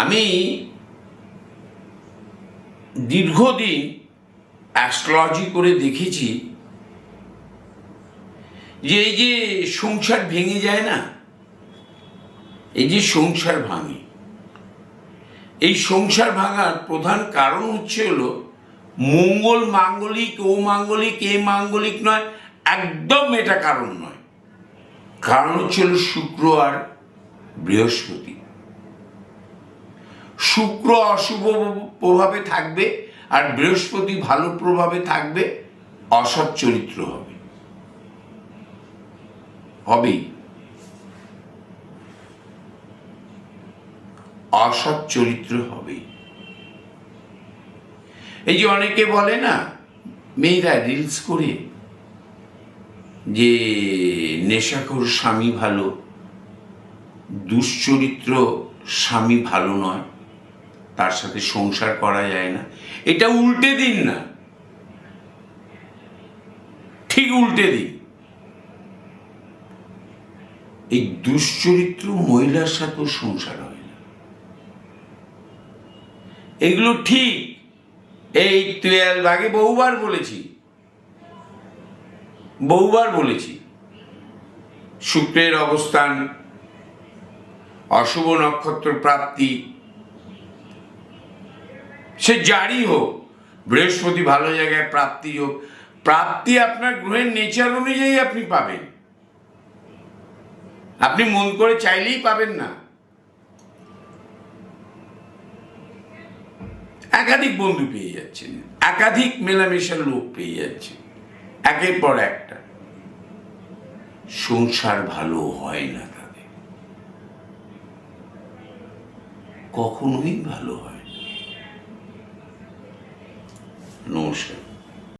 আমি দীর্ঘদিন অ্যাস্ট্রোলজি করে দেখেছি যে এই যে সংসার ভেঙে যায় না, এই যে সংসার ভাঙে, এই সংসার ভাঙার প্রধান কারণ হলো মঙ্গল মাঙ্গলিক, ও মাঙ্গলিক, এ মাঙ্গলিক নয়, একদম এটা কারণ নয়। কারণ হলো শুক্র আর বৃহস্পতি। শুক্র অশুভ প্রভাবে থাকবে আর বৃহস্পতি ভালো প্রভাবে থাকবে, অসৎ চরিত্র হবেই, অসৎ চরিত্র হবেই। এই যে অনেকে বলে না, মেয়েরা রিলস করে যে নেশাখোর স্বামী ভালো, দুশ্চরিত্র স্বামী ভালো নয়, তার সাথে সংসার করা যায় না। এটা উল্টে দিন না, ঠিক উল্টে দিন। এই দুশ্চরিত্র মহিলার সাথেও সংসার হয় না, এগুলো ঠিক। এই 12 আগে বহুবার বলেছি শুক্রের অবস্থান, অশুভ নক্ষত্র প্রাপ্তি, সে যারই হোক, বৃহস্পতি ভালো জায়গায় প্রাপ্তি হোক, প্রাপ্তি আপনার গ্রহের নেচার অনুযায়ী আপনি পাবেন, আপনি মন করে চাইলেই পাবেন না। একাধিক বন্ধু পেয়ে যাচ্ছেন, একাধিক মেলামেশার লোক পেয়ে যাচ্ছেন, একের পর একটা। সংসার ভালো হয় না তাদের, কখনোই ভালো হয় না। নমস্কার।